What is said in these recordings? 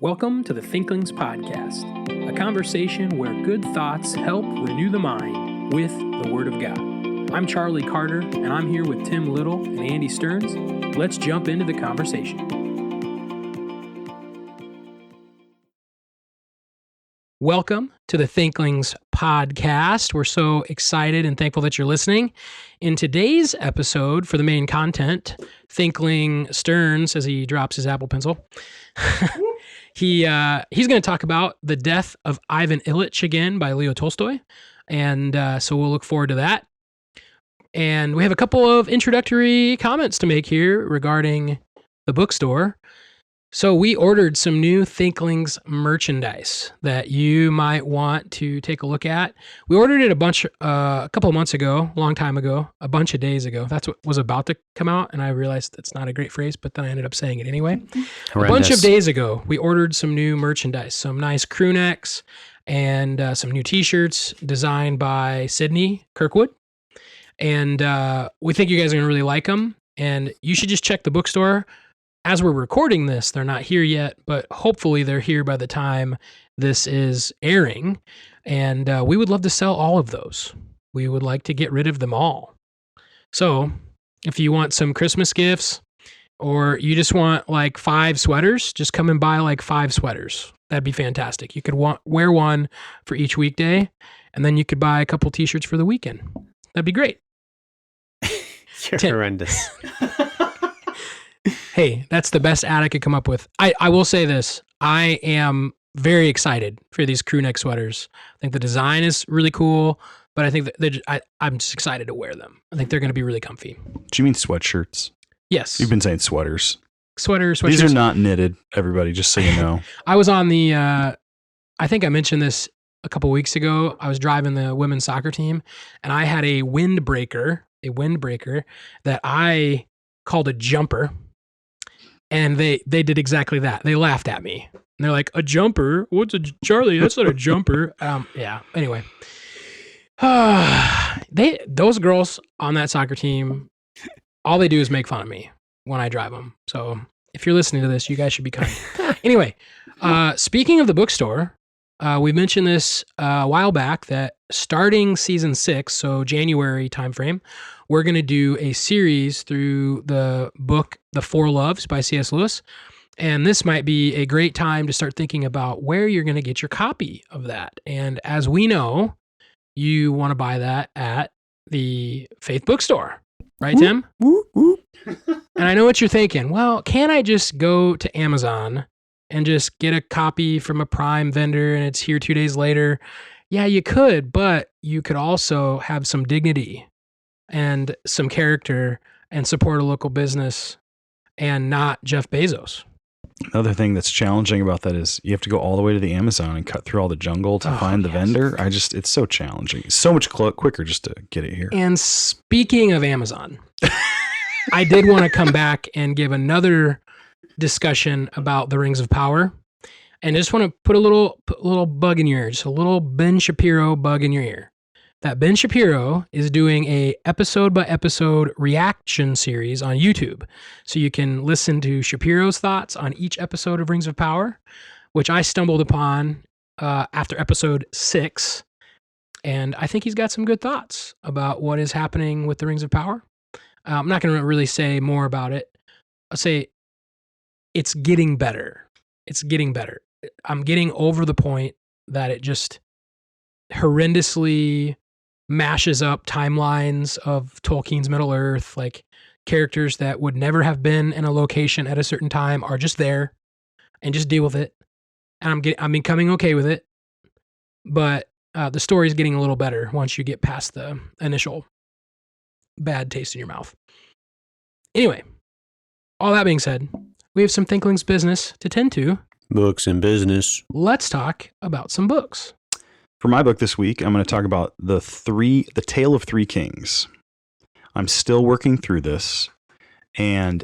Welcome to the Thinklings podcast, a conversation where good thoughts help renew the mind with the Word of God. I'm Charlie Carter, and I'm here with Tim Little and Andy Stearns. Let's jump into the conversation. Welcome to the Thinklings podcast. We're so excited and thankful that you're listening. In today's episode, for the main content, Thinkling Stearns, as he drops his Apple Pencil, he's going to talk about the death of Ivan Ilyich again by Leo Tolstoy, and so we'll look forward to that. And we have a couple of introductory comments to make here regarding the bookstore. So we ordered some new Thinklings merchandise that you might want to take a look at. We ordered it a couple of months ago, a long time ago, a bunch of days ago. That's what was about to come out, and I realized that's not a great phrase, but then I ended up saying it anyway. Horrendous. A bunch of days ago, we ordered some new merchandise, some nice crew necks and some new t-shirts designed by Sydney Kirkwood. And we think you guys are going to really like them, and you should just check the bookstore. As we're recording this, they're not here yet, but hopefully they're here by the time this is airing. And we would love to sell all of those. We would like to get rid of them all. So if you want some Christmas gifts, or you just want like 5 sweaters, just come and buy like 5 sweaters. That'd be fantastic. You could wear one for each weekday, and then you could buy a couple t-shirts for the weekend. That'd be great. You're horrendous. Hey, that's the best ad I could come up with. I will say this. I am very excited for these crew neck sweaters. I think the design is really cool, but I think that I'm just excited to wear them. I think they're going to be really comfy. Do you mean sweatshirts? Yes. You've been saying sweaters. Sweatshirts. These are not knitted, everybody, just so you know. I was on the, I think I mentioned this a couple weeks ago. I was driving the women's soccer team, and I had a windbreaker that I called a jumper. And they did exactly that. They laughed at me. And they're like, a jumper? What's a Charlie? That's not a jumper. Yeah. Anyway, those girls on that soccer team, all they do is make fun of me when I drive them. So if you're listening to this, you guys should be kind. Anyway, speaking of the bookstore, we mentioned this a while back that starting season 6, so January timeframe, we're going to do a series through the book, The Four Loves by C.S. Lewis. And this might be a great time to start thinking about where you're going to get your copy of that. And as we know, you want to buy that at the Faith Bookstore. Right, Tim? Whoop, whoop. And I know what you're thinking. Well, can't I just go to Amazon and just get a copy from a Prime vendor and it's here 2 days later? Yeah, you could, but you could also have some dignity and some character and support a local business and not Jeff Bezos. Another thing that's challenging about that is you have to go all the way to the Amazon and cut through all the jungle to find the vendor. It's so challenging. It's so much quicker just to get it here. And speaking of Amazon, I did want to come back and give another discussion about the Rings of Power. And I just want to put a little bug in your ear, just a little Ben Shapiro bug in your ear. That Ben Shapiro is doing a episode by episode reaction series on YouTube. So you can listen to Shapiro's thoughts on each episode of Rings of Power, which I stumbled upon after episode 6. And I think he's got some good thoughts about what is happening with the Rings of Power. I'm not going to really say more about it. I'll say it's getting better. It's getting better. I'm getting over the point that it just horrendously mashes up timelines of Tolkien's Middle Earth, like characters that would never have been in a location at a certain time are just there and just deal with it. And I'm becoming okay with it. But the story is getting a little better once you get past the initial bad taste in your mouth. Anyway, all that being said, we have some Thinklings business to tend to. Books and business. Let's talk about some books. For my book this week, I'm going to talk about the Tale of Three Kings. I'm still working through this, and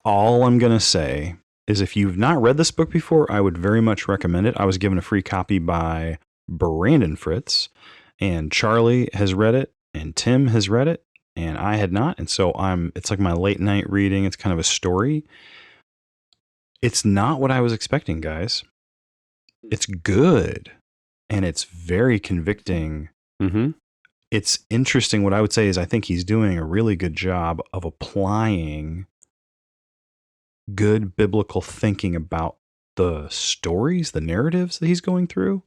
all I'm going to say is if you've not read this book before, I would very much recommend it. I was given a free copy by Brandon Fritz, and Charlie has read it, and Tim has read it, and I had not, and so it's like my late night reading. It's kind of a story. It's not what I was expecting, guys. It's good, and it's very convicting. Mm-hmm. It's interesting. What I would say is I think he's doing a really good job of applying good biblical thinking about the stories, the narratives that he's going through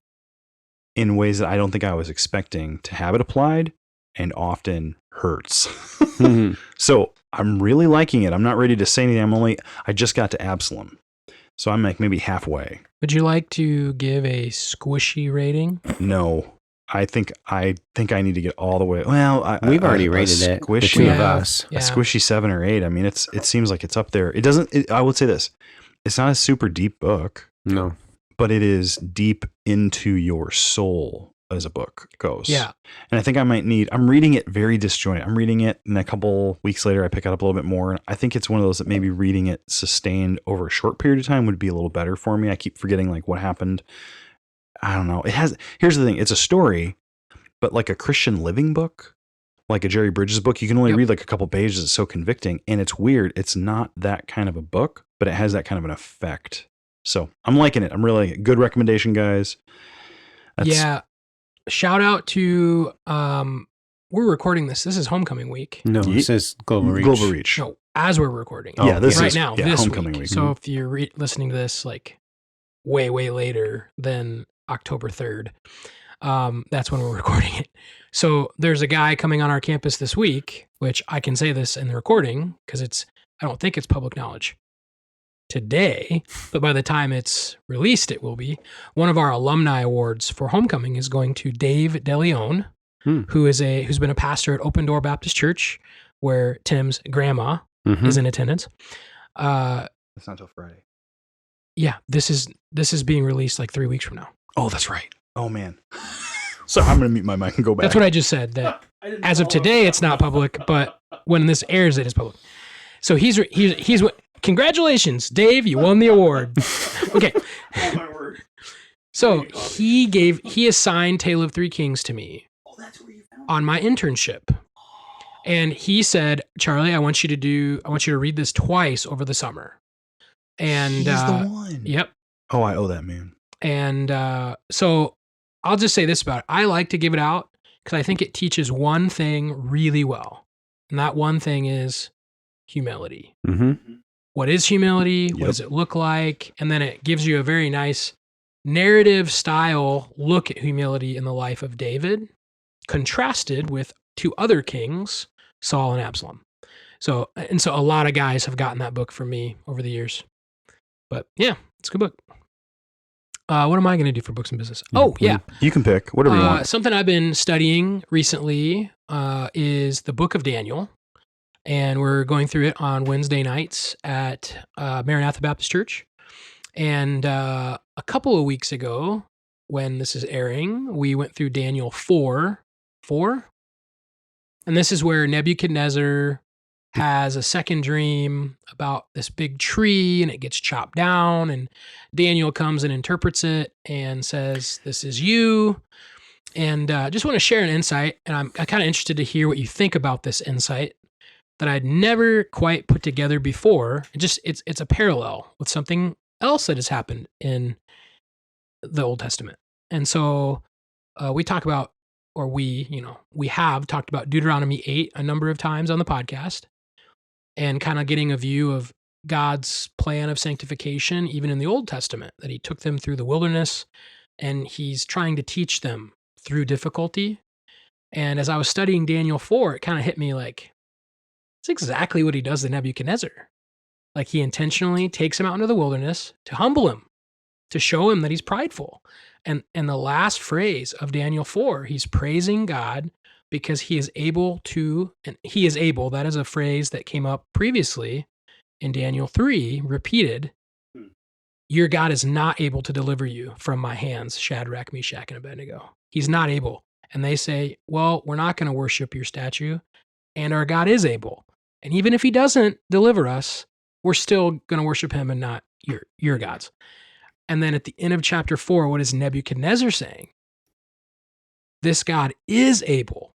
in ways that I don't think I was expecting to have it applied, and often hurts. Mm-hmm. So I'm really liking it. I'm not ready to say anything. I just got to Absalom. So I'm like maybe halfway. Would you like to give a squishy rating? No, I think I need to get all the way. Well, We've already rated it. The Squishy, two of Yeah. us. Yeah. a squishy 7 or 8. I mean, it seems like it's up there. It doesn't. I would say this: it's not a super deep book, No. but it is deep into your soul as a book goes. Yeah. And I think I'm reading it very disjointed. I'm reading it, and a couple weeks later, I pick it up a little bit more. And I think it's one of those that maybe reading it sustained over a short period of time would be a little better for me. I keep forgetting like what happened. I don't know. Here's the thing. It's a story, but like a Christian living book, like a Jerry Bridges book, you can only read like a couple pages. It's so convicting. And it's weird. It's not that kind of a book, but it has that kind of an effect. So I'm liking it. I'm really liking it. Good recommendation, guys. Yeah. Shout out to, we're recording this. This is homecoming week. No, Ye- it says Global Reach. Global Reach. No, as we're recording. Yeah, this right is now, yeah, this homecoming week. So if you're listening to this like way, way later than October 3rd, that's when we're recording it. So there's a guy coming on our campus this week, which I can say this in the recording because I don't think it's public knowledge today, but by the time it's released, it will be. One of our alumni awards for homecoming is going to Dave DeLeon, who's been a pastor at Open Door Baptist Church, where Tim's grandma is in attendance. That's not till Friday. Yeah, this is being released like 3 weeks from now. Oh, that's right. Oh man. So I'm gonna mute my mic and go back. That's what I just said. That as of today, it's not public, but when this airs, it is public. So he's congratulations, Dave! You won the award. Okay. Oh my word. So he assigned Tale of Three Kings to me on my internship. And he said, Charlie, I want you to read this twice over the summer. And He's the one. Yep. Oh, I owe that man. And so I'll just say this about it. I like to give it out because I think it teaches one thing really well. And that one thing is humility. Mm-hmm. What is humility? What does it look like? And then it gives you a very nice narrative style look at humility in the life of David, contrasted with two other kings, Saul and Absalom. So a lot of guys have gotten that book from me over the years. But yeah, it's a good book. What am I going to do for books and business? Oh, yeah. You can pick whatever you want. Something I've been studying recently is the book of Daniel. And we're going through it on Wednesday nights at Maranatha Baptist Church. And a couple of weeks ago, when this is airing, we went through Daniel 4. And this is where Nebuchadnezzar has a second dream about this big tree and it gets chopped down. And Daniel comes and interprets it and says, "This is you." And just want to share an insight. And I'm kind of interested to hear what you think about this insight that I'd never quite put together before. It's a parallel with something else that has happened in the Old Testament. And so we talk about, or we have talked about Deuteronomy 8 a number of times on the podcast, and kind of getting a view of God's plan of sanctification, even in the Old Testament, that he took them through the wilderness and he's trying to teach them through difficulty. And as I was studying Daniel 4, it kind of hit me like, it's exactly what he does to Nebuchadnezzar. Like he intentionally takes him out into the wilderness to humble him, to show him that he's prideful. And the last phrase of Daniel 4, he's praising God because he is able to, and he is able, that is a phrase that came up previously in Daniel 3, repeated, your God is not able to deliver you from my hands, Shadrach, Meshach, and Abednego. He's not able. And they say, well, we're not going to worship your statue, and our God is able. And even if he doesn't deliver us, we're still going to worship him and not your gods. And then at the end of chapter 4, what is Nebuchadnezzar saying? This God is able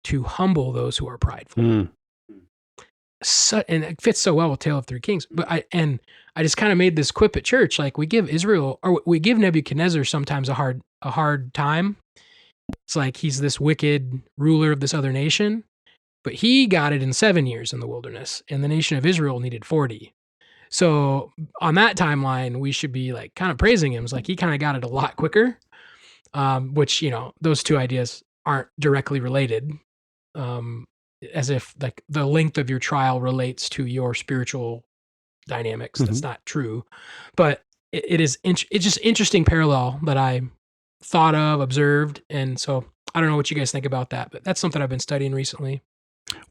to humble those who are prideful. and it fits so well with Tale of Three Kings. But I just kind of made this quip at church, like we give Nebuchadnezzar sometimes a hard time. It's like he's this wicked ruler of this other nation, but he got it in 7 years in the wilderness, and the nation of Israel needed 40. So on that timeline, we should be like kind of praising him. It's like he kind of got it a lot quicker, which, those two ideas aren't directly related, as if like the length of your trial relates to your spiritual dynamics. That's not true, but it's just interesting parallel that I thought of, observed. And so I don't know what you guys think about that, but that's something I've been studying recently.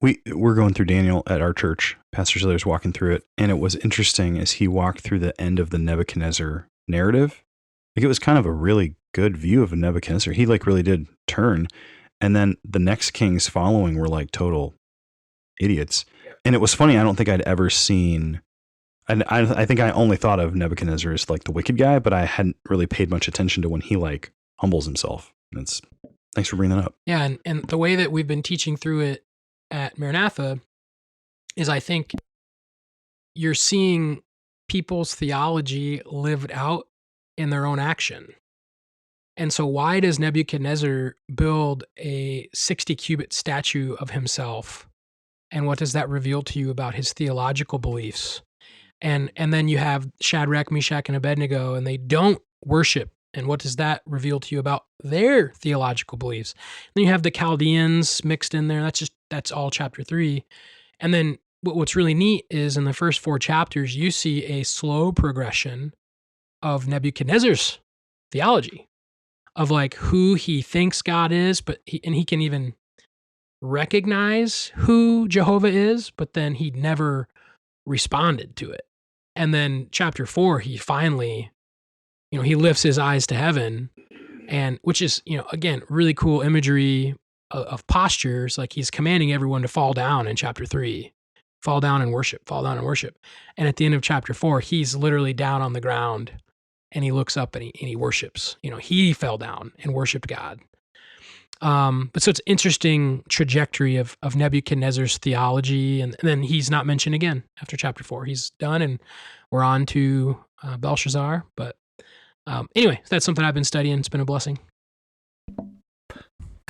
We're going through Daniel at our church. Pastor Ziller's walking through it, and it was interesting as he walked through the end of the Nebuchadnezzar narrative. Like, it was kind of a really good view of Nebuchadnezzar. He like really did turn, and then the next kings following were like total idiots. And it was funny. I don't think I'd ever seen, and I think I only thought of Nebuchadnezzar as like the wicked guy, but I hadn't really paid much attention to when he like humbles himself. Thanks for bringing that up. Yeah, and the way that we've been teaching through it at Maranatha is, I think you're seeing people's theology lived out in their own action. And so why does Nebuchadnezzar build a 60 cubit statue of himself? And what does that reveal to you about his theological beliefs? And then you have Shadrach, Meshach, and Abednego, and they don't worship. And what does that reveal to you about their theological beliefs? Then you have the Chaldeans mixed in there. That's all chapter 3. And then what's really neat is in the first 4 chapters, you see a slow progression of Nebuchadnezzar's theology of like who he thinks God is, but he can even recognize who Jehovah is, but then he never responded to it. And then chapter 4, he finally, he lifts his eyes to heaven, and which is, again, really cool imagery of postures. Like he's commanding everyone to fall down in chapter 3, fall down and worship, fall down and worship. And at the end of chapter 4, he's literally down on the ground and he looks up and he worships. He fell down and worshiped God. But so it's interesting trajectory of Nebuchadnezzar's theology. And then he's not mentioned again after chapter 4. He's done, and we're on to Belshazzar. But anyway, that's something I've been studying. It's been a blessing.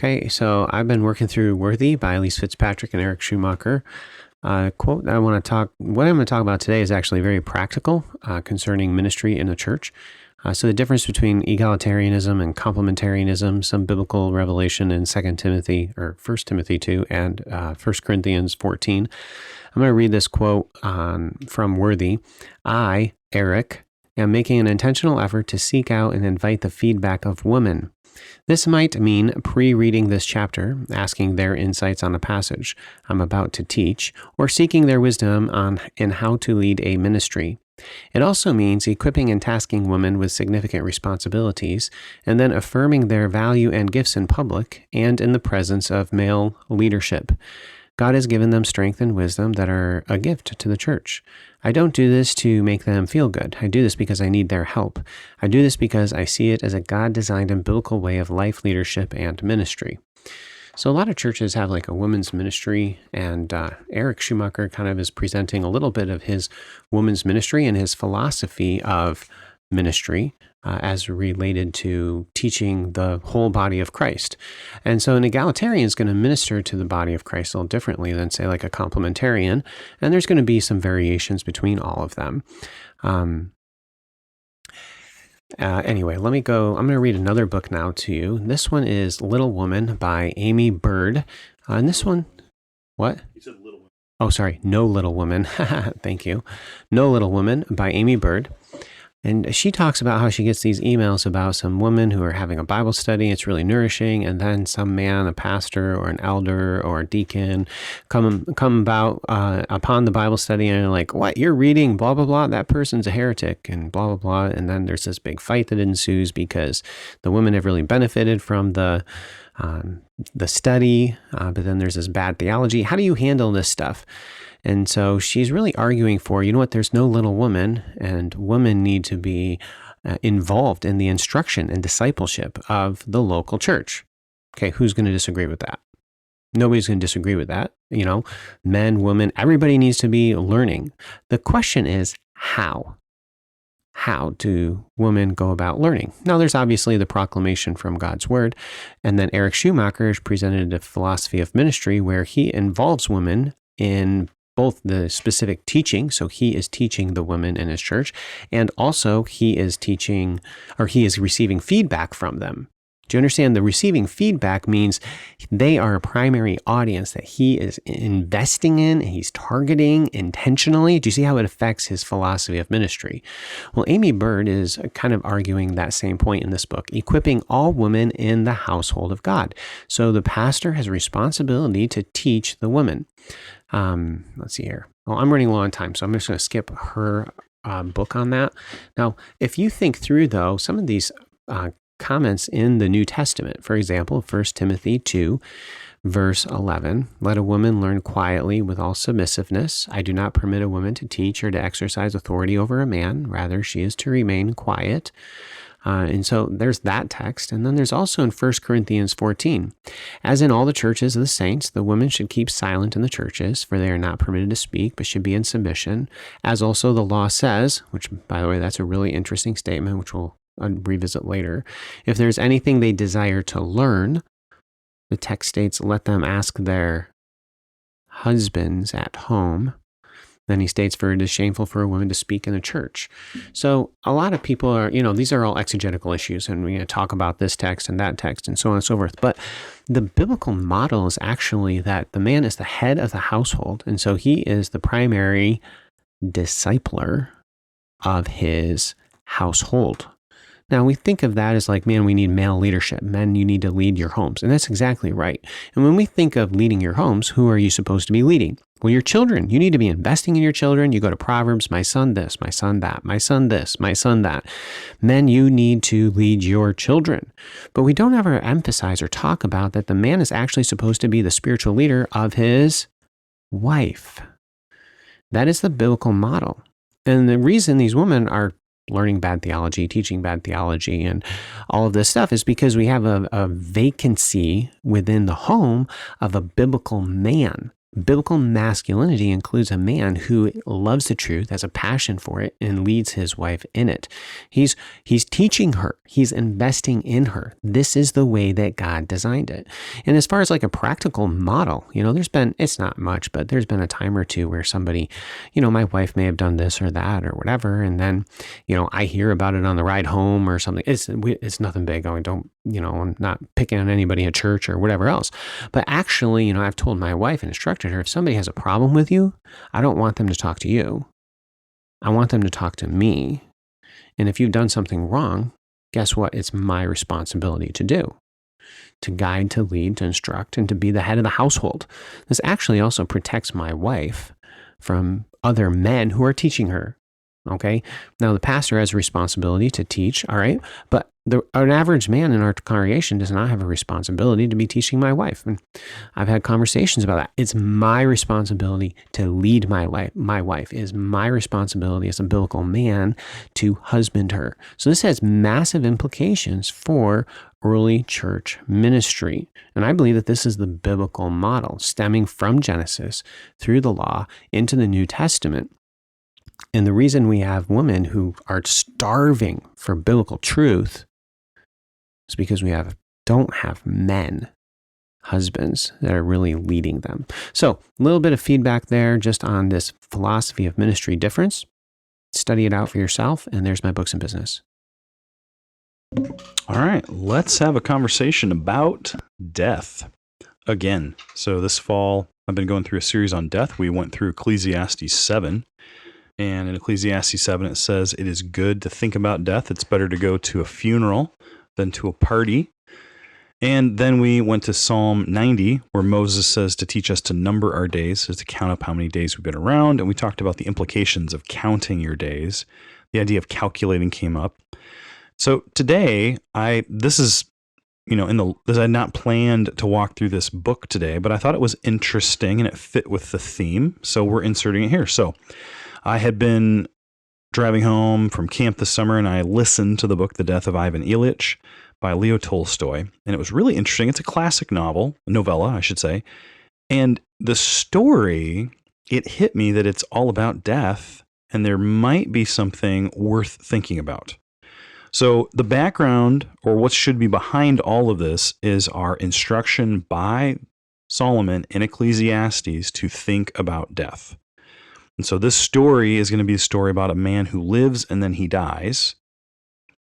Okay, so I've been working through Worthy by Elyich Fitzpatrick and Eric Schumacher. Quote what I'm going to talk about today is actually very practical concerning ministry in the church. So the difference between egalitarianism and complementarianism, some biblical revelation in 2 Timothy or 1 Timothy 2 and 1 Corinthians 14. I'm going to read this quote from Worthy. I, Eric, am making an intentional effort to seek out and invite the feedback of women. This might mean pre-reading this chapter, asking their insights on a passage I'm about to teach, or seeking their wisdom in how to lead a ministry. It also means equipping and tasking women with significant responsibilities, and then affirming their value and gifts in public and in the presence of male leadership. God has given them strength and wisdom that are a gift to the church. I don't do this to make them feel good. I do this because I need their help. I do this because I see it as a God-designed and biblical way of life, leadership, and ministry. So a lot of churches have like a women's ministry, and Eric Schumacher kind of is presenting a little bit of his women's ministry and his philosophy of ministry as related to teaching the whole body of Christ. And so an egalitarian is going to minister to the body of Christ a little differently than, say, like a complementarian, and there's going to be some variations between all of them. Anyway, I'm going to read another book now to you. This one is Little Woman by Amy Bird. And this one, what? You said Little Woman. Oh, sorry. No Little Woman. Thank you. No Little Woman by Amy Bird. And she talks about how she gets these emails about some women who are having a Bible study. It's really nourishing. And then some man, a pastor or an elder or a deacon, come about upon the Bible study and are like, what, you're reading blah, blah, blah. That person's a heretic and blah, blah, blah. And then there's this big fight that ensues because the women have really benefited from the study. But then there's this bad theology. How do you handle this stuff? And so she's really arguing for, there's no little woman, and women need to be involved in the instruction and discipleship of the local church. Okay, who's going to disagree with that? Nobody's going to disagree with that. Men, women, everybody needs to be learning. The question is how? How do women go about learning? Now, there's obviously the proclamation from God's word. And then Eric Schumacher has presented a philosophy of ministry where he involves women in both the specific teaching. So he is teaching the women in his church, and also he is receiving feedback from them. Do you understand? The receiving feedback means they are a primary audience that he is investing in, and he's targeting intentionally. Do you see how it affects his philosophy of ministry? Well, Amy Bird is kind of arguing that same point in this book, equipping all women in the household of God. So the pastor has a responsibility to teach the women. Let's see here. Well, I'm running low on time, so I'm just going to skip her book on that. Now, if you think through, though, some of these comments in the New Testament, for example, 1 Timothy 2, verse 11, let a woman learn quietly with all submissiveness. I do not permit a woman to teach or to exercise authority over a man. Rather, she is to remain quiet. And so there's that text. And then there's also in 1 Corinthians 14, as in all the churches of the saints, the women should keep silent in the churches, for they are not permitted to speak, but should be in submission, as also the law says, which, by the way, that's a really interesting statement, which we'll revisit later. If there's anything they desire to learn, the text states, let them ask their husbands at home. Then he states, for it is shameful for a woman to speak in a church. So a lot of people are, these are all exegetical issues, and we're going to talk about this text and that text and so on and so forth. But the biblical model is actually that the man is the head of the household, and so he is the primary discipler of his household. Now, we think of that as like, man, we need male leadership. Men, you need to lead your homes. And that's exactly right. And when we think of leading your homes, who are you supposed to be leading? Well, your children. You need to be investing in your children. You go to Proverbs, my son this, my son that, my son this, my son that. Men, you need to lead your children. But we don't ever emphasize or talk about that the man is actually supposed to be the spiritual leader of his wife. That is the biblical model. And the reason these women are learning bad theology, teaching bad theology, and all of this stuff is because we have a vacancy within the home of a biblical man. Biblical masculinity includes a man who loves the truth, has a passion for it, and leads his wife in it. He's teaching her. He's investing in her. This is the way that God designed it. And as far as like a practical model, it's not much, but there's been a time or two where somebody, my wife may have done this or that or whatever, and then, I hear about it on the ride home or something. It's nothing big. I'm not picking on anybody at church or whatever else. But actually, I've told my wife and instructed her, if somebody has a problem with you, I don't want them to talk to you. I want them to talk to me. And if you've done something wrong, guess what? It's my responsibility to do, to guide, to lead, to instruct, and to be the head of the household. This actually also protects my wife from other men who are teaching her. Okay. Now the pastor has a responsibility to teach. All right. But an average man in our congregation does not have a responsibility to be teaching my wife. And I've had conversations about that. It's my responsibility to lead my life. My wife is my responsibility as a biblical man to husband her. So this has massive implications for early church ministry. And I believe that this is the biblical model stemming from Genesis through the law into the New Testament. And the reason we have women who are starving for biblical truth is because we don't have men, husbands, that are really leading them. So a little bit of feedback there just on this philosophy of ministry difference. Study it out for yourself, and there's my books and business. All right, let's have a conversation about death again. So this fall, I've been going through a series on death. We went through Ecclesiastes 7. And in Ecclesiastes 7, it says, it is good to think about death. It's better to go to a funeral than to a party. And then we went to Psalm 90, where Moses says to teach us to number our days, is to count up how many days we've been around. And we talked about the implications of counting your days. The idea of calculating came up. So today, I had not planned to walk through this book today, but I thought it was interesting and it fit with the theme. So we're inserting it here. So I had been driving home from camp this summer and I listened to the book, The Death of Ivan Ilyich by Leo Tolstoy, and it was really interesting. It's a classic novella, I should say. And the story, it hit me that it's all about death, and there might be something worth thinking about. So the background, or what should be behind all of this, is our instruction by Solomon in Ecclesiastes to think about death. And so this story is going to be a story about a man who lives and then he dies.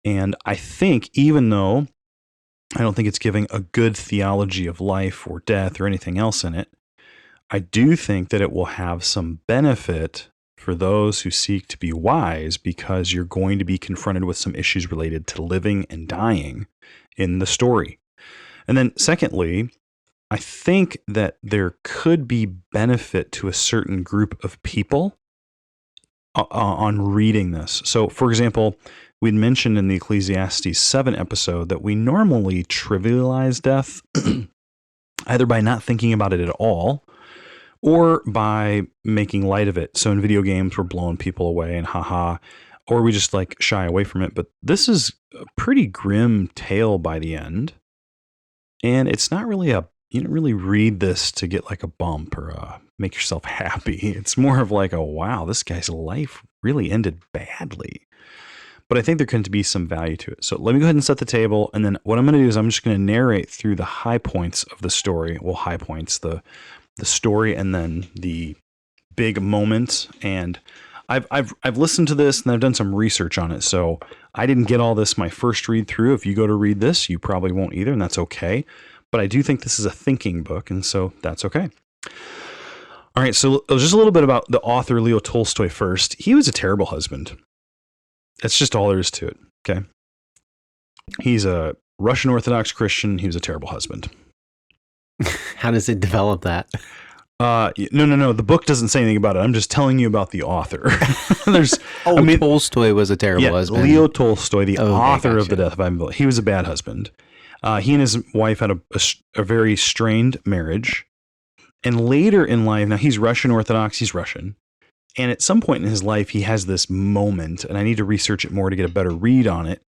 And I think, even though I don't think it's giving a good theology of life or death or anything else in it, I do think that it will have some benefit for those who seek to be wise, because you're going to be confronted with some issues related to living and dying in the story. And then secondly, I think that there could be benefit to a certain group of people on reading this. So, for example, we'd mentioned in the Ecclesiastes 7 episode that we normally trivialize death, either by not thinking about it at all, or by making light of it. So in video games, we're blowing people away and haha, or we just like shy away from it. But this is a pretty grim tale by the end. And it's not really you don't really read this to get like a bump or make yourself happy. It's more of like, oh, wow, this guy's life really ended badly. But I think there can be some value to it. So let me go ahead and set the table. And then what I'm going to do is I'm just going to narrate through the high points of the story. Well, high points, the story, and then the big moment. And I've listened to this and I've done some research on it. So I didn't get all this my first read through. If you go to read this, you probably won't either, and that's okay. But I do think this is a thinking book, and so that's okay. All right, so just a little bit about the author, Leo Tolstoy, first. He was a terrible husband. That's just all there is to it, okay? He's a Russian Orthodox Christian. He was a terrible husband. How does it develop that? No. The book doesn't say anything about it. I'm just telling you about the author. Tolstoy was a terrible husband. Leo Tolstoy, the author of The Death of Ivan Ilyich. He was a bad husband. He and his wife had a very strained marriage. And later in life, now he's Russian Orthodox, he's Russian. And at some point in his life, he has this moment, and I need to research it more to get a better read on it,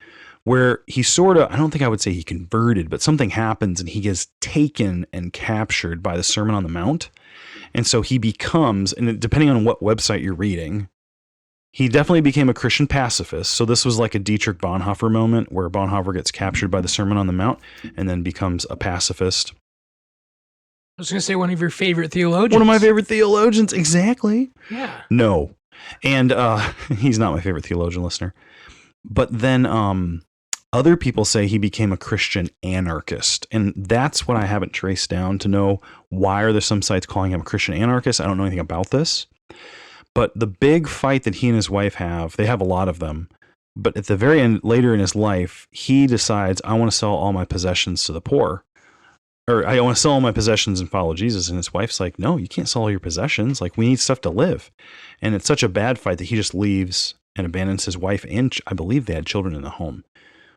where he sort of, I don't think I would say he converted, but something happens and he gets taken and captured by the Sermon on the Mount. And so he becomes, and depending on what website you're reading, he definitely became a Christian pacifist. So this was like a Dietrich Bonhoeffer moment where Bonhoeffer gets captured by the Sermon on the Mount and then becomes a pacifist. I was going to say one of your favorite theologians. One of my favorite theologians, exactly. Yeah. No. And he's not my favorite theologian, listener. But then other people say he became a Christian anarchist. And that's what I haven't traced down to know why are there some sites calling him a Christian anarchist. I don't know anything about this. But the big fight that he and his wife have, they have a lot of them. But at the very end, later in his life, he decides, I want to sell all my possessions to the poor. Or I want to sell all my possessions and follow Jesus. And his wife's like, no, you can't sell all your possessions. Like, we need stuff to live. And it's such a bad fight that he just leaves and abandons his wife. And I believe they had children in the home.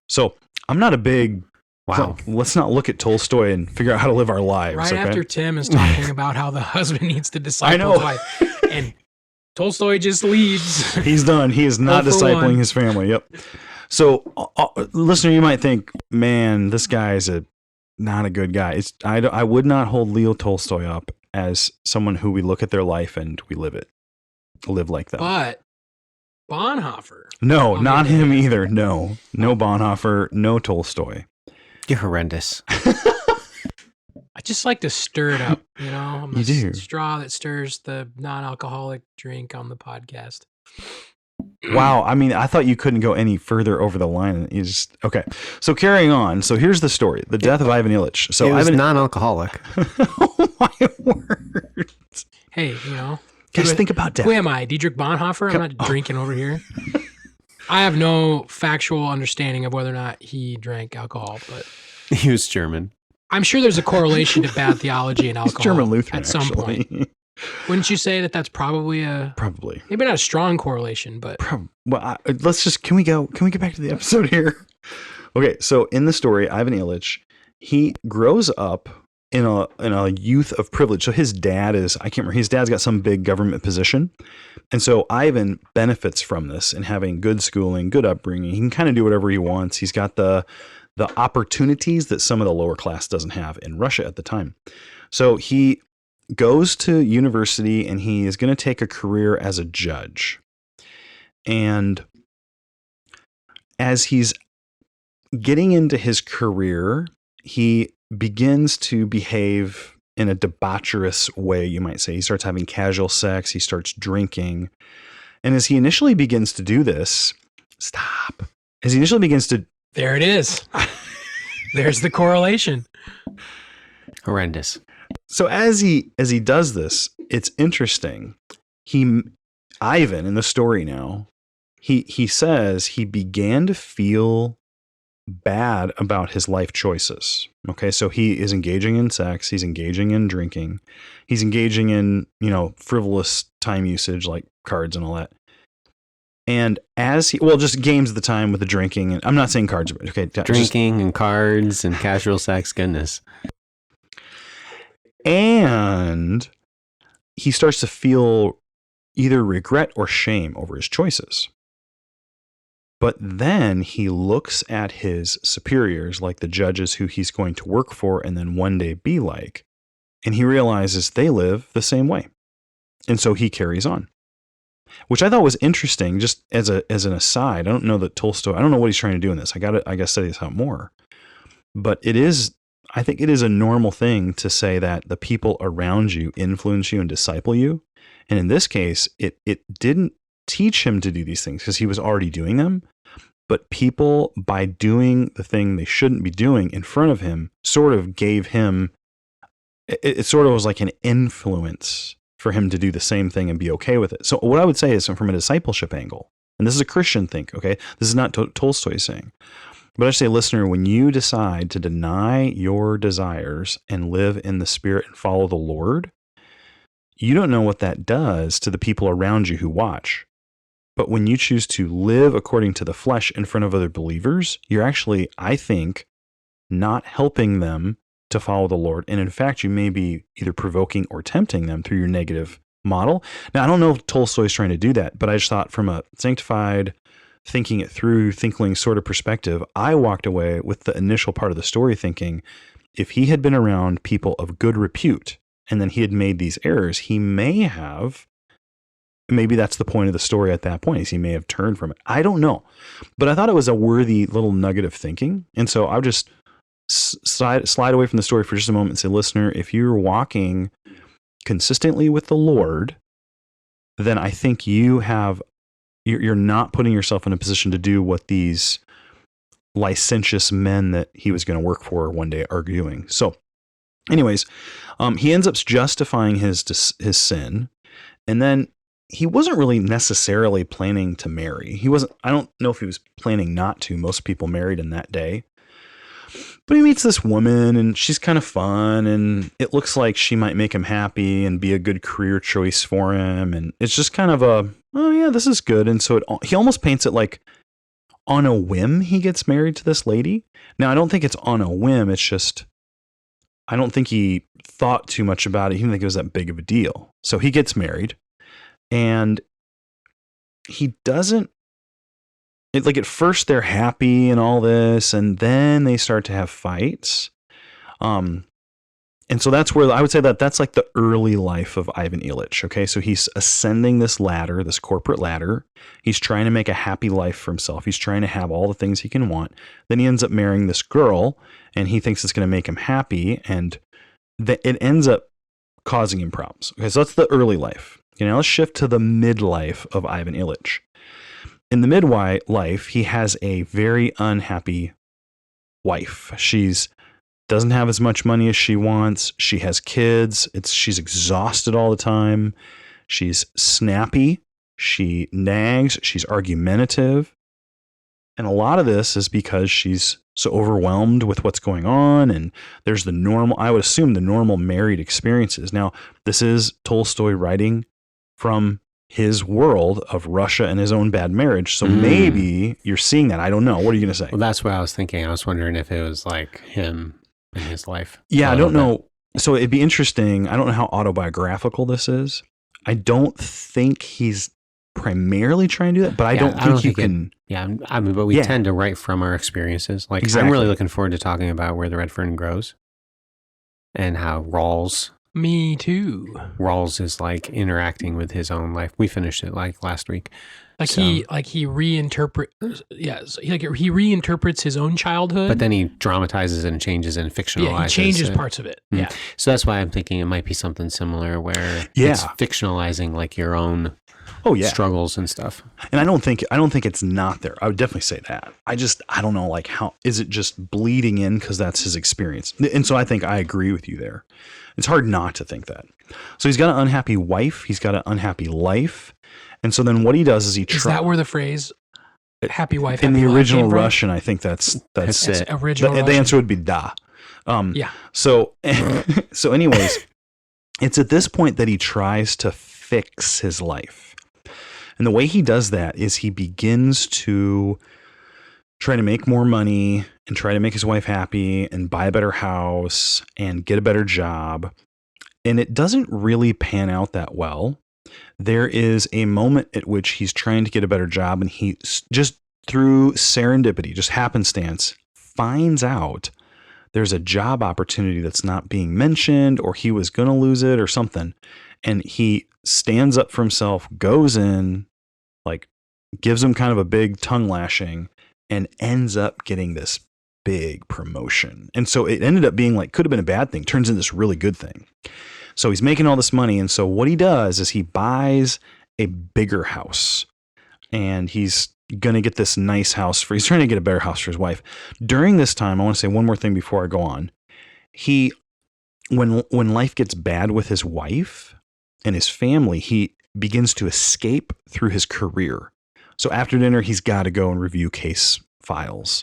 So I'm not a big... Wow. So let's not look at Tolstoy and figure out how to live our lives. Right after Tim is talking about how the husband needs to disciple his wife. And Tolstoy just leaves. He's done. He is not discipling his family. Yep. So, listener, you might think, man, this guy is not a good guy. I would not hold Leo Tolstoy up as someone who we look at their life and we live like them. But Bonhoeffer. No, not him either. No Bonhoeffer, no Tolstoy. You're horrendous. I just like to stir it up, you know? I'm you do. Straw that stirs the non-alcoholic drink on the podcast. Wow. I mean, I thought you couldn't go any further over the line. You just, okay. So carrying on. So here's the story. The death of Ivan Ilyich. So he was non-alcoholic. Oh my word. Hey, you know. Guys, think about death. Who am I? Dietrich Bonhoeffer? I'm not drinking over here. I have no factual understanding of whether or not he drank alcohol, but... He was German. I'm sure there's a correlation to bad theology and alcohol. He's German Lutheran, at some actually. point. Wouldn't you say that that's probably probably maybe not a strong correlation, but well, let's just can we get back to the episode here? Okay, so in the story, Ivan Ilyich, he grows up in a youth of privilege. So his dad is, I can't remember, his dad's got some big government position. And so Ivan benefits from this and having good schooling, good upbringing. He can kind of do whatever he wants. He's got the the opportunities that some of the lower class doesn't have in Russia at the time. So he goes to university and he is going to take a career as a judge. And as he's getting into his career, he begins to behave in a debaucherous way, you might say. He starts having casual sex. He starts drinking. And as he initially begins to do this, as he initially begins to... There it is. There's the correlation. Horrendous. So as he does this, it's interesting. Ivan in the story now, he says he began to feel bad about his life choices. Okay, so he is engaging in sex, he's engaging in drinking, he's engaging in, frivolous time usage like cards and all that. And as just games of the time with the drinking, and I'm not saying cards, but okay, drinking and cards and casual sex, goodness. And he starts to feel either regret or shame over his choices. But then he looks at his superiors, like the judges who he's going to work for and then one day be like, and he realizes they live the same way. And so he carries on, which I thought was interesting, just as an aside. I don't know that Tolstoy, I don't know what he's trying to do in this. I got to study this out more. But I think it is a normal thing to say that the people around you influence you and disciple you. And in this case, it didn't teach him to do these things because he was already doing them. But people, by doing the thing they shouldn't be doing in front of him, sort of gave him, it sort of was like an influence for him to do the same thing and be okay with it. So what I would say is from a discipleship angle, and this is a Christian thing, okay? This is not Tolstoy saying. But I say, listener, when you decide to deny your desires and live in the Spirit and follow the Lord, you don't know what that does to the people around you who watch. But when you choose to live according to the flesh in front of other believers, you're actually, I think, not helping them to follow the Lord. And in fact, you may be either provoking or tempting them through your negative model. Now, I don't know if Tolstoy's trying to do that, but I just thought from a sanctified, thinking it through, Thinklings sort of perspective, I walked away with the initial part of the story thinking, if he had been around people of good repute and then he had made these errors, he may have, maybe that's the point of the story at that point, is he may have turned from it. I don't know. But I thought it was a worthy little nugget of thinking. And so I'll just slide away from the story for just a moment and say, listener, if you're walking consistently with the Lord, then I think you're not putting yourself in a position to do what these licentious men that he was going to work for one day are doing. So anyways, he ends up justifying his sin. And then he wasn't really necessarily planning to marry. I don't know if he was planning not to. Most people married in that day. But he meets this woman and she's kind of fun and it looks like she might make him happy and be a good career choice for him. And it's just kind of oh yeah, this is good. And so he almost paints it like on a whim he gets married to this lady. Now, I don't think it's on a whim. It's just, I don't think he thought too much about it. He didn't think it was that big of a deal. So he gets married and he doesn't, like at first they're happy and all this, and then they start to have fights. And so that's where I would say that's like the early life of Ivan Ilyich. Okay. So he's ascending this ladder, this corporate ladder. He's trying to make a happy life for himself. He's trying to have all the things he can want. Then he ends up marrying this girl and he thinks it's going to make him happy. And it ends up causing him problems. Okay. So that's the early life. Let's shift to the midlife of Ivan Ilyich. In the midlife, he has a very unhappy wife. She's doesn't have as much money as she wants. She has kids. She's exhausted all the time. She's snappy. She nags. She's argumentative. And a lot of this is because she's so overwhelmed with what's going on. And there's I would assume the normal married experiences. Now, this is Tolstoy writing from his world of Russia and his own bad marriage. So maybe you're seeing that. I don't know. What are you going to say? Well, that's what I was thinking. I was wondering if it was like him in his life. Yeah, I don't know. So it'd be interesting. I don't know how autobiographical this is. I don't think he's primarily try and do that, but I don't think you can. But we tend to write from our experiences. Like, Exactly. I'm really looking forward to talking about where the red fern grows and how Rawls is like interacting with his own life. We finished it like last week. He reinterprets his own childhood, but then he dramatizes it and changes it and fictionalizes. Yeah, he changes parts of it. Mm-hmm. Yeah. So that's why I'm thinking it might be something similar where it's fictionalizing like your own struggles and stuff. And I don't think it's not there. I would definitely say that. I don't know, like, how is it just bleeding in because that's his experience? And so I think I agree with you there. It's hard not to think that. So he's got an unhappy wife. He's got an unhappy life. And so then what he does is Is that where the phrase "happy wife" in happy the life original came from? Russian? I think that's it. Original the Russian. answer would be "da." Yeah. So anyways, it's at this point that he tries to fix his life, and the way he does that is he begins to try to make more money and try to make his wife happy and buy a better house and get a better job, and it doesn't really pan out that well. There is a moment at which he's trying to get a better job, and he just through serendipity, just happenstance, finds out there's a job opportunity that's not being mentioned, or he was going to lose it or something. And he stands up for himself, goes in, like, gives him kind of a big tongue lashing, and ends up getting this big promotion. And so it ended up being like, could have been a bad thing, turns into this really good thing. So he's making all this money. And so what he does is he buys a bigger house, and he's going to get this nice house he's trying to get a better house for his wife. During this time, I want to say one more thing before I go on. When life gets bad with his wife and his family, he begins to escape through his career. So after dinner, he's got to go and review case files.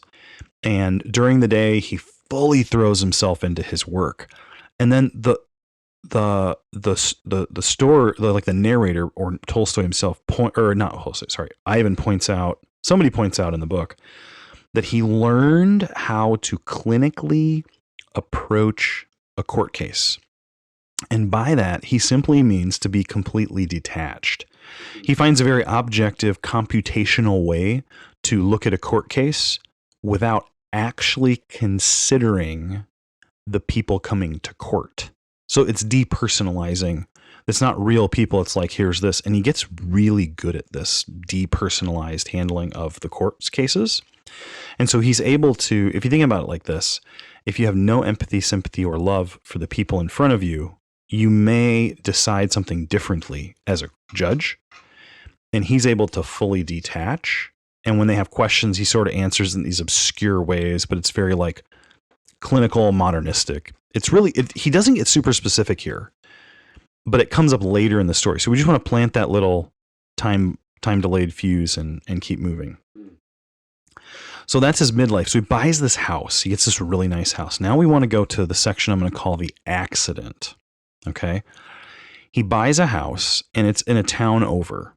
And during the day, he fully throws himself into his work. And then the narrator, or Tolstoy himself, Ivan points out, somebody points out in the book that he learned how to clinically approach a court case. And by that, he simply means to be completely detached. He finds a very objective, computational way to look at a court case without actually considering the people coming to court. So it's depersonalizing. It's not real people. It's like, here's this. And he gets really good at this depersonalized handling of the court cases. And so he's able to, if you think about it like this, if you have no empathy, sympathy, or love for the people in front of you, you may decide something differently as a judge. And he's able to fully detach. And when they have questions, he sort of answers in these obscure ways, but it's very like clinical, modernistic. It's really, he doesn't get super specific here, but it comes up later in the story. So we just want to plant that little time delayed fuse and keep moving. So that's his midlife. So he buys this house. He gets this really nice house. Now we want to go to the section I'm going to call the accident. Okay. He buys a house, and it's in a town over.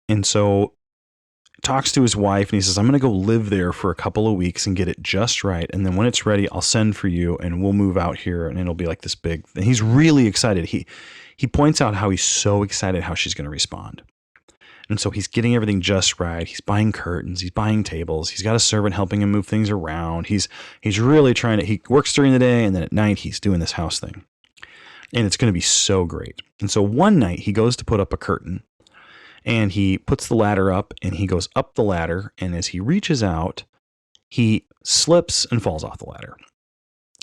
And so talks to his wife, and he says, I'm going to go live there for a couple of weeks and get it just right. And then when it's ready, I'll send for you and we'll move out here, and it'll be like this big thing. He's really excited. He points out how he's so excited how she's going to respond. And so he's getting everything just right. He's buying curtains. He's buying tables. He's got a servant helping him move things around. He's really trying to, he works during the day, and then at night he's doing this house thing. And it's going to be so great. And so one night he goes to put up a curtain, and he puts the ladder up, and he goes up the ladder. And as he reaches out, he slips and falls off the ladder.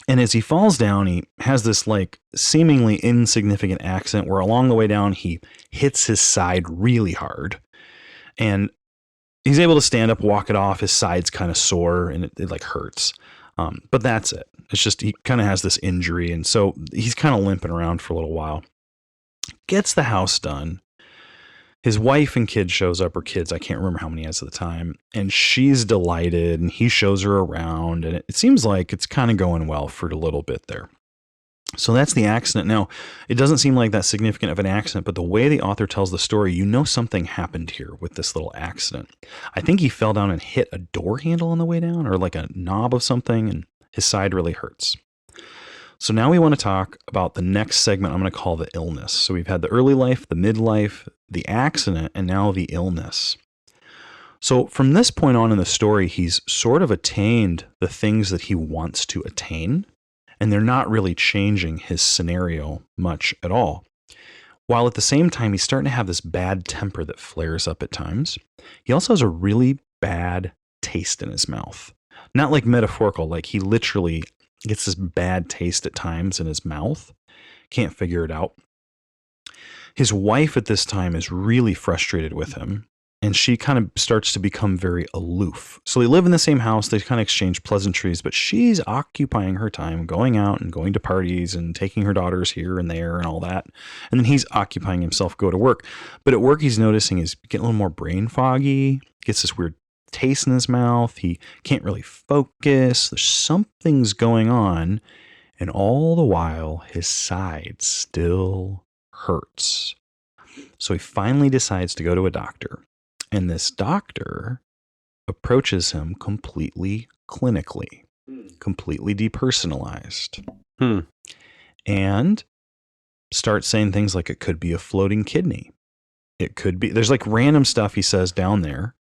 And as he falls down, he has this like seemingly insignificant accident where along the way down, he hits his side really hard. And he's able to stand up, walk it off. His side's kind of sore, and it like hurts. But that's it. It's just, he kind of has this injury. And so he's kind of limping around for a little while. Gets the house done. His wife and kid shows up, or kids, I can't remember how many he has at the time, and she's delighted, and he shows her around, and it seems like it's kind of going well for a little bit there. So that's the accident. Now, it doesn't seem like that significant of an accident, but the way the author tells the story, you know something happened here with this little accident. I think he fell down and hit a door handle on the way down, or like a knob of something, and his side really hurts. So now we want to talk about the next segment I'm going to call the illness. So we've had the early life, the midlife, the accident, and now the illness. So from this point on in the story, he's sort of attained the things that he wants to attain, and they're not really changing his scenario much at all. While at the same time, he's starting to have this bad temper that flares up at times. He also has a really bad taste in his mouth. Not like metaphorical, like he literally gets this bad taste at times in his mouth. Can't figure it out. His wife at this time is really frustrated with him, and she kind of starts to become very aloof. So they live in the same house. They kind of exchange pleasantries, but she's occupying her time going out and going to parties and taking her daughters here and there and all that. And then he's occupying himself, go to work. But at work, he's noticing he's getting a little more brain foggy, gets this weird taste in his mouth. He can't really focus. There's something's going on. And all the while, his side still hurts. So he finally decides to go to a doctor. And this doctor approaches him completely clinically, completely depersonalized, and starts saying things like it could be a floating kidney. It could be, there's like random stuff he says down there.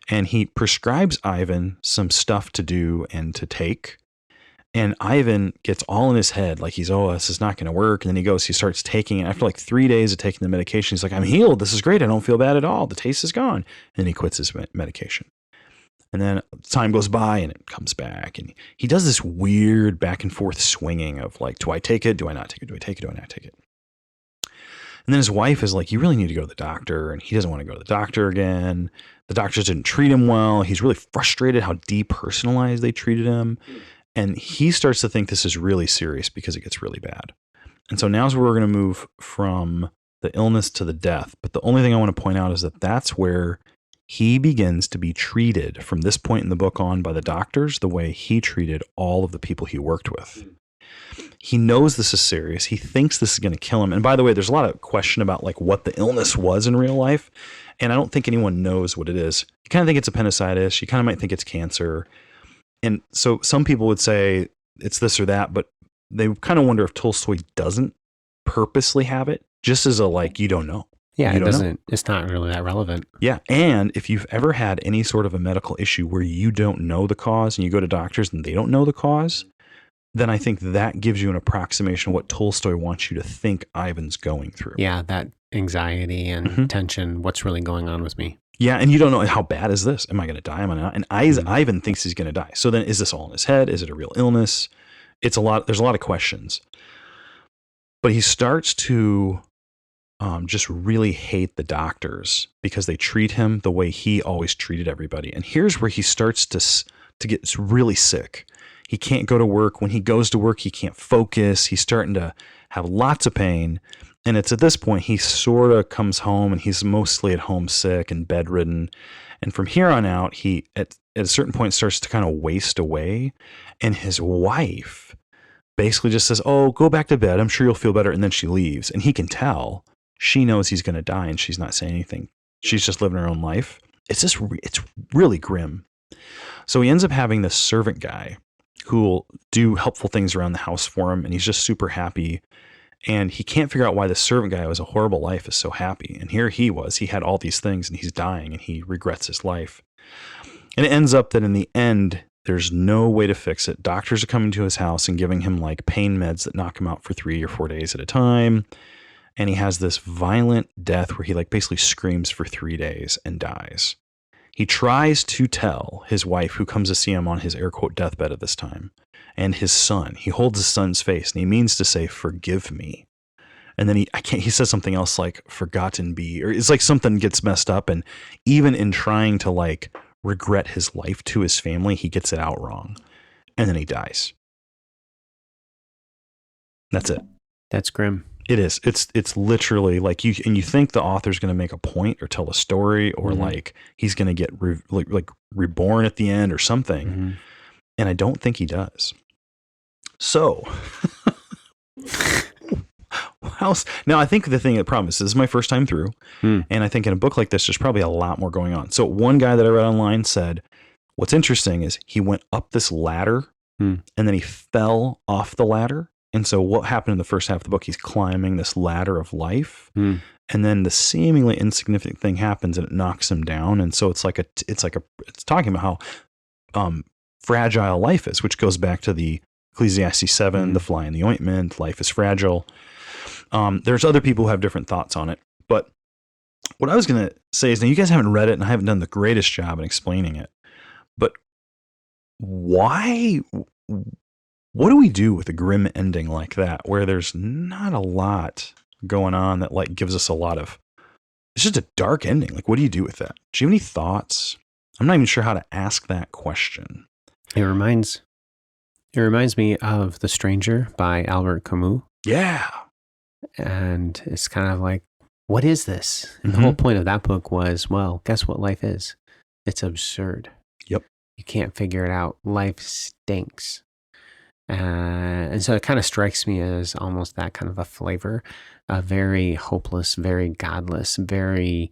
And he prescribes Ivan some stuff to do and to take. And Ivan gets all in his head, like this is not going to work. And then he starts taking it. After like 3 days of taking the medication, he's like, I'm healed. This is great. I don't feel bad at all. The taste is gone. And then he quits his medication. And then time goes by and it comes back. And he does this weird back and forth swinging of like, do I take it? Do I not take it? Do I take it? Do I not take it? And then his wife is like, you really need to go to the doctor. And he doesn't want to go to the doctor again. The doctors didn't treat him well. He's really frustrated how depersonalized they treated him. And he starts to think this is really serious because it gets really bad. And so now's where we're going to move from the illness to the death. But the only thing I want to point out is that that's where he begins to be treated from this point in the book on by the doctors the way he treated all of the people he worked with. He knows this is serious. He thinks this is going to kill him. And by the way, there's a lot of question about like what the illness was in real life. And I don't think anyone knows what it is. You kind of think it's appendicitis. You kind of might think it's cancer. And so some people would say it's this or that, but they kind of wonder if Tolstoy doesn't purposely have it, just as a like, you don't know. Yeah, it doesn't. It's not really that relevant. Yeah. And if you've ever had any sort of a medical issue where you don't know the cause and you go to doctors and they don't know the cause, then I think that gives you an approximation of what Tolstoy wants you to think Ivan's going through. Yeah, that anxiety and tension, what's really going on with me? Yeah, and you don't know how bad is this? Am I going to die? Am I not? And Ivan thinks he's going to die. So then is this all in his head? Is it a real illness? There's a lot of questions. But he starts to just really hate the doctors because they treat him the way he always treated everybody. And here's where he starts to get really sick. He can't go to work. When he goes to work, he can't focus. He's starting to have lots of pain. And it's at this point he sort of comes home and he's mostly at home sick and bedridden. And from here on out, he at a certain point starts to kind of waste away. And his wife basically just says, oh, go back to bed. I'm sure you'll feel better. And then she leaves. And he can tell she knows he's going to die and she's not saying anything. She's just living her own life. It's really grim. So he ends up having this servant guy who will do helpful things around the house for him. And he's just super happy. And he can't figure out why the servant guy who has a horrible life is so happy. And here he had all these things and he's dying and he regrets his life. And it ends up that in the end, there's no way to fix it. Doctors are coming to his house and giving him like pain meds that knock him out for 3 or 4 days at a time. And he has this violent death where he like basically screams for 3 days and dies. He tries to tell his wife, who comes to see him on his air quote deathbed at this time, and his son. He holds his son's face and he means to say, forgive me. And then he says something else like forgotten be, or it's like something gets messed up. And even in trying to like regret his life to his family, he gets it out wrong. And then he dies. That's it. That's grim. It is. It's literally like you think the author's going to make a point or tell a story or like he's going to get reborn at the end or something. And I don't think he does. So now I think the problem is this is my first time through. And I think in a book like this, there's probably a lot more going on. So one guy that I read online said, what's interesting is he went up this ladder and then he fell off the ladder And so what happened in the first half of the book, he's climbing this ladder of life. Hmm. And then the seemingly insignificant thing happens and it knocks him down. And so it's talking about how fragile life is, which goes back to the Ecclesiastes 7, the fly in the ointment, life is fragile. There's other people who have different thoughts on it. But what I was going to say is, now you guys haven't read it and I haven't done the greatest job in explaining it. But why? What do we do with a grim ending like that, where there's not a lot going on that like gives us a lot of, it's just a dark ending. Like, what do you do with that? Do you have any thoughts? I'm not even sure how to ask that question. It reminds me of The Stranger by Albert Camus. Yeah. And it's kind of like, what is this? And the whole point of that book was, well, guess what life is? It's absurd. Yep. You can't figure it out. Life stinks. And so it kind of strikes me as almost that kind of a flavor, a very hopeless, very godless, very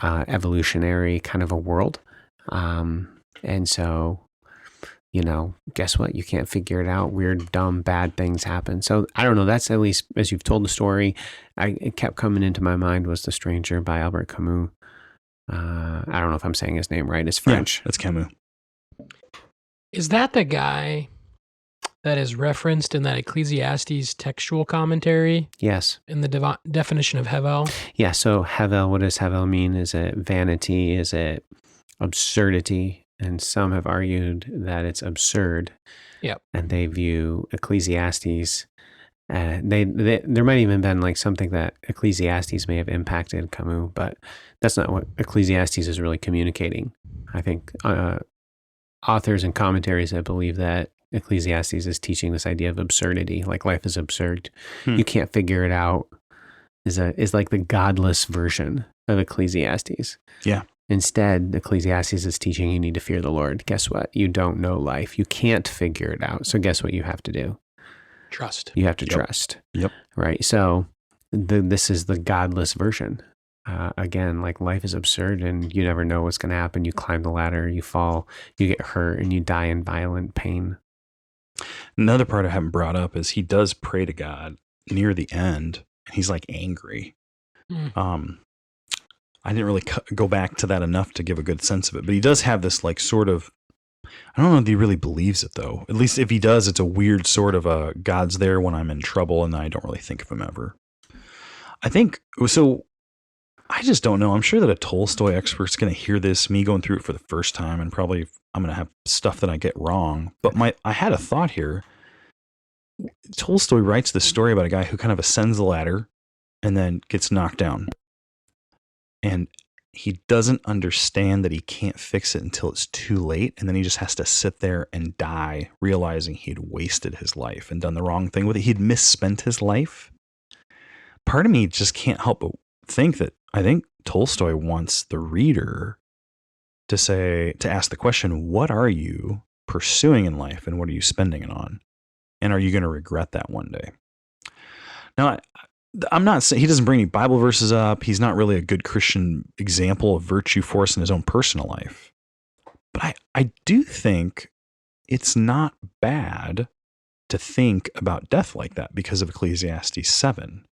evolutionary kind of a world. And so, guess what? You can't figure it out. Weird, dumb, bad things happen. So I don't know. That's, at least as you've told the story, it kept coming into my mind was The Stranger by Albert Camus. I don't know if I'm saying his name right. It's French. Yeah, it's Camus. Is that the guy that is referenced in that Ecclesiastes textual commentary? Yes. In the definition of Hevel? Yeah. So Hevel, what does Hevel mean? Is it vanity? Is it absurdity? And some have argued that it's absurd. Yep. And they view Ecclesiastes. There might even been like something that Ecclesiastes may have impacted Camus, but that's not what Ecclesiastes is really communicating. I think authors and commentaries that believe that Ecclesiastes is teaching this idea of absurdity, like life is absurd. You can't figure it out, is like the godless version of Ecclesiastes. Yeah. Instead, Ecclesiastes is teaching you need to fear the Lord. Guess what? You don't know life. You can't figure it out. So guess what you have to do? Trust. You have to trust. Yep. Right. So this is the godless version. Again, like life is absurd and you never know what's going to happen. You climb the ladder, you fall, you get hurt, and you die in violent pain. Another part I haven't brought up is he does pray to God near the end, and he's like angry. I didn't really go back to that enough to give a good sense of it, but he does have this like sort of, I don't know if he really believes it though. At least if he does, it's a weird sort of a God's there when I'm in trouble, and I don't really think of him ever. I think, so I just don't know. I'm sure that a Tolstoy expert's going to hear this, me going through it for the first time, and probably I'm going to have stuff that I get wrong. But I had a thought here. Tolstoy writes this story about a guy who kind of ascends the ladder and then gets knocked down. And he doesn't understand that he can't fix it until it's too late. And then he just has to sit there and die, realizing he'd wasted his life and done the wrong thing with it. He'd misspent his life. Part of me just can't help but think that I think Tolstoy wants the reader to ask the question, what are you pursuing in life and what are you spending it on? And are you going to regret that one day? Now, I'm not saying he doesn't bring any Bible verses up. He's not really a good Christian example of virtue for us in his own personal life. But I do think it's not bad to think about death like that because of Ecclesiastes 7.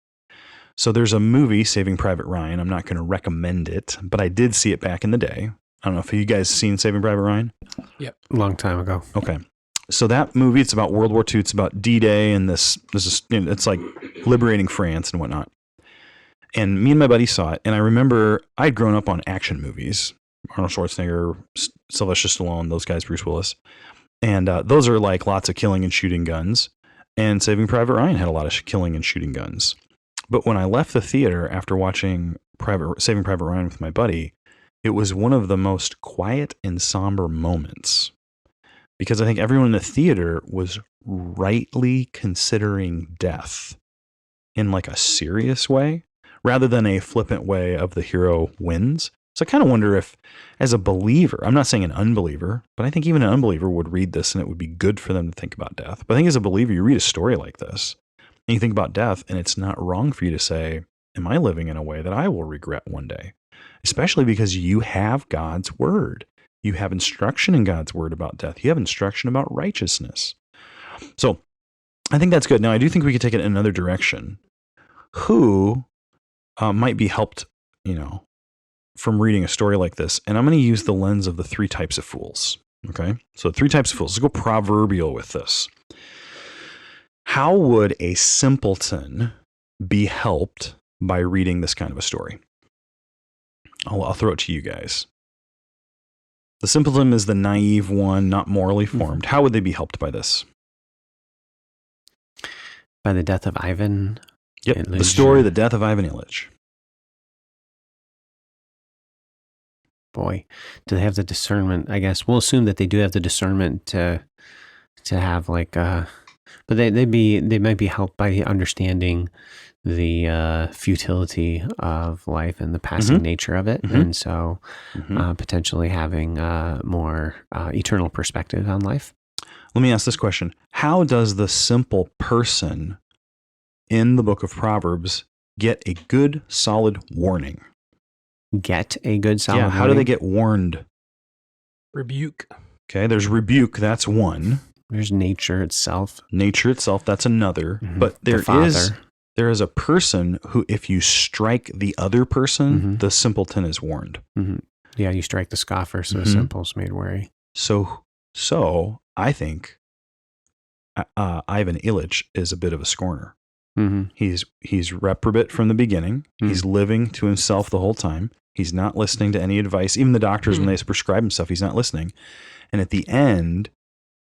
So there's a movie, Saving Private Ryan. I'm not going to recommend it, but I did see it back in the day. I don't know if you guys seen Saving Private Ryan? Yep. Long time ago. Okay. So that movie, it's about World War II. It's about D-Day and this is, it's like liberating France and whatnot. And me and my buddy saw it. And I remember I'd grown up on action movies, Arnold Schwarzenegger, Sylvester Stallone, those guys, Bruce Willis. And those are like lots of killing and shooting guns. And Saving Private Ryan had a lot of killing and shooting guns. But when I left the theater after watching Saving Private Ryan with my buddy, it was one of the most quiet and somber moments. Because I think everyone in the theater was rightly considering death in like a serious way, rather than a flippant way of the hero wins. So I kind of wonder if, as a believer, I'm not saying an unbeliever, but I think even an unbeliever would read this and it would be good for them to think about death. But I think as a believer, you read a story like this and you think about death, and it's not wrong for you to say, am I living in a way that I will regret one day? Especially because you have God's word. You have instruction in God's word about death. You have instruction about righteousness. So I think that's good. Now, I do think we could take it in another direction. Who might be helped, from reading a story like this? And I'm going to use the lens of the three types of fools. Okay. So 3 types of fools. Let's go proverbial with this. How would a simpleton be helped by reading this kind of a story? I'll throw it to you guys. The simpleton is the naive one, not morally formed. How would they be helped by this? By the death of Ivan. Yep. Ilyich. The story, the death of Ivan Ilyich. Boy, do they have the discernment? I guess we'll assume that they do have the discernment to have but they might be helped by understanding the futility of life and the passing nature of it, and so potentially having more eternal perspective on life. Let me ask this question: how does the simple person in the book of Proverbs get a good, solid warning? Get a good, solid warning? How do they get warned? Rebuke. Okay, there's rebuke. That's one. There's nature itself. Nature itself. That's another. But there is a person who, if you strike the other person, the simpleton is warned. Yeah, you strike the scoffer, so the simple's made wary. So I think Ivan Ilyich is a bit of a scorner. He's reprobate from the beginning. He's living to himself the whole time. He's not listening to any advice. Even the doctors, when they prescribe him stuff, he's not listening. And at the end,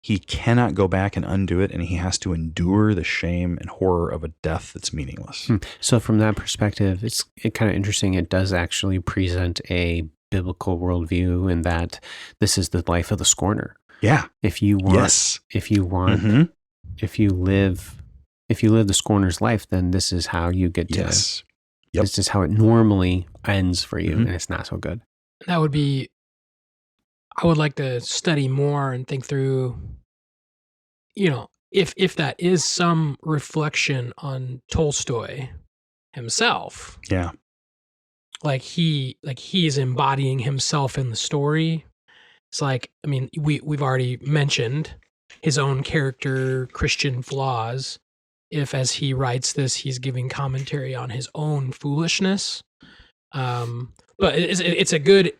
he cannot go back and undo it, and he has to endure the shame and horror of a death that's meaningless. So from that perspective, it's kind of interesting. It does actually present a biblical worldview in that this is the life of the scorner. Yeah. If you live the scorner's life, then this is how you get to. Yes. This is how it normally ends for you, and it's not so good. That would be. I would like to study more and think through, if that is some reflection on Tolstoy himself. Yeah. Like he's embodying himself in the story. It's like, I mean, we've already mentioned his own character, Christian flaws. If, as he writes this, he's giving commentary on his own foolishness. But it's a good,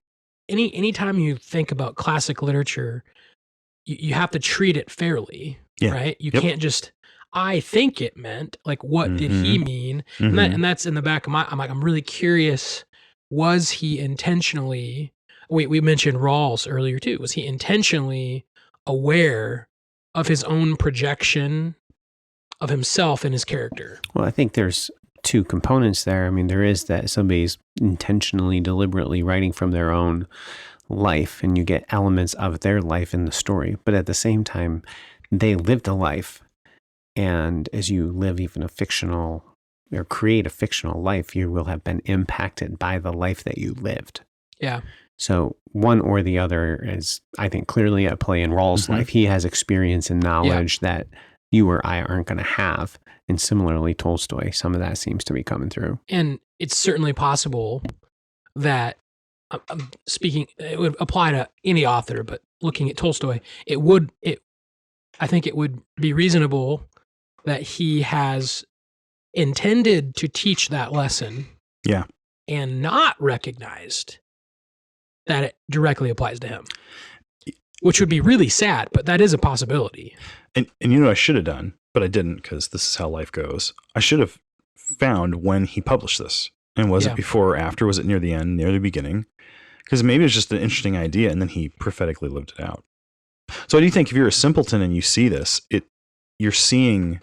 anytime you think about classic literature, you have to treat it fairly, right? You can't just, I think it meant, like, what did he mean? And that's in the back of I'm really curious, was he intentionally, we mentioned Rawls earlier too, was he intentionally aware of his own projection of himself and his character? Well, I think there's 2 components there. I mean, there is that somebody's intentionally, deliberately writing from their own life, and you get elements of their life in the story. But at the same time, they lived a life. And as you live even a fictional or create a fictional life, you will have been impacted by the life that you lived. Yeah. So one or the other is, I think, clearly at play in Rawls' life. He has experience and knowledge that you or I aren't going to have. And similarly, Tolstoy, some of that seems to be coming through. And it's certainly possible that, speaking, it would apply to any author, but looking at Tolstoy, I think it would be reasonable that he has intended to teach that lesson. Yeah. And not recognized that it directly applies to him, which would be really sad, but that is a possibility. And I should have done, but I didn't, because this is how life goes. I should have found when he published this. And was it before or after? Was it near the end, near the beginning? Because maybe it's just an interesting idea, and then he prophetically lived it out. So I do think if you're a simpleton and you see this, you're seeing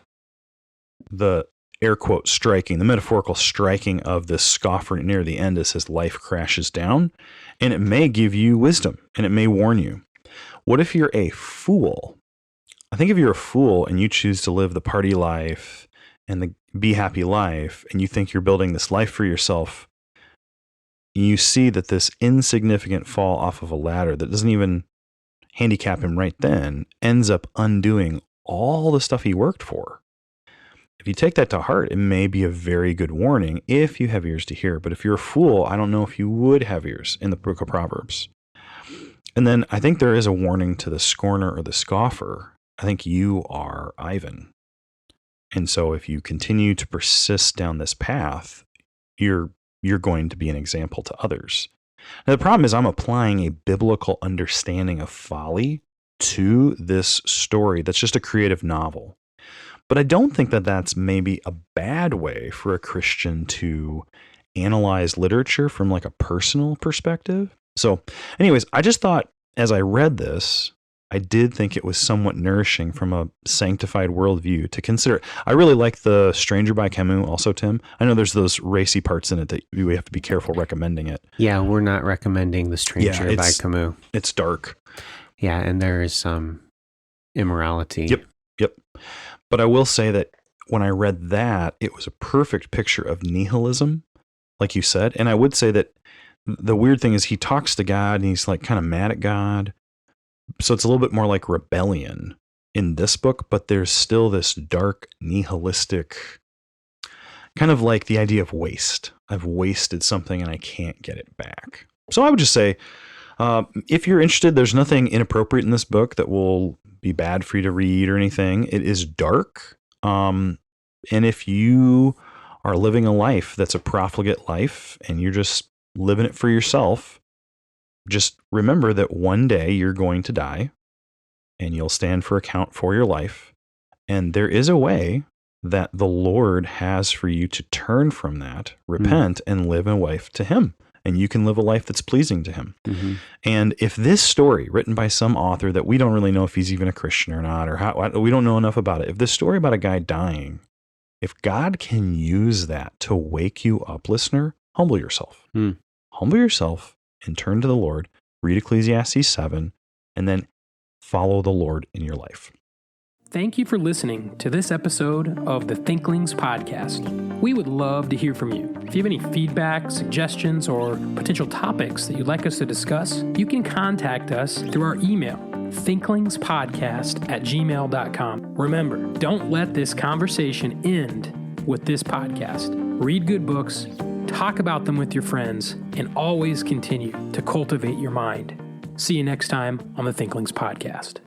the air quote striking, the metaphorical striking of this scoffer near the end as his life crashes down, and it may give you wisdom, and it may warn you. What if you're a fool? I think if you're a fool and you choose to live the party life and the be happy life, and you think you're building this life for yourself, you see that this insignificant fall off of a ladder that doesn't even handicap him right then ends up undoing all the stuff he worked for. If you take that to heart, it may be a very good warning if you have ears to hear. But if you're a fool, I don't know if you would have ears in the book of Proverbs. And then I think there is a warning to the scorner or the scoffer. I think you are Ivan. And so if you continue to persist down this path, you're going to be an example to others. Now, the problem is I'm applying a biblical understanding of folly to this story that's just a creative novel. But I don't think that that's maybe a bad way for a Christian to analyze literature from like a personal perspective. So anyways, I just thought as I read this, I did think it was somewhat nourishing from a sanctified worldview to consider. I really like The Stranger by Camus also, Tim. I know there's those racy parts in it that we have to be careful recommending it. Yeah, we're not recommending The Stranger by Camus. It's dark. Yeah, and there is some immorality. Yep. But I will say that when I read that, it was a perfect picture of nihilism, like you said. And I would say that the weird thing is he talks to God and he's like kind of mad at God. So it's a little bit more like rebellion in this book, but there's still this dark, nihilistic, kind of like the idea of waste. I've wasted something and I can't get it back. So I would just say, if you're interested, there's nothing inappropriate in this book that will be bad for you to read or anything. It is dark. And if you are living a life that's a profligate life and you're just living it for yourself, just remember that one day you're going to die and you'll stand for account for your life. And there is a way that the Lord has for you to turn from that, repent, and live a life to Him. And you can live a life that's pleasing to Him. Mm-hmm. And if this story, written by some author that we don't really know if he's even a Christian or not, or how, we don't know enough about it, if this story about a guy dying, if God can use that to wake you up, listener, humble yourself. Humble yourself and turn to the Lord, read Ecclesiastes 7, and then follow the Lord in your life. Thank you for listening to this episode of the Thinklings podcast. We would love to hear from you. If you have any feedback, suggestions, or potential topics that you'd like us to discuss, you can contact us through our email, thinklingspodcast@gmail.com. Remember, don't let this conversation end with this podcast. Read good books, talk about them with your friends, and always continue to cultivate your mind. See you next time on the Thinklings podcast.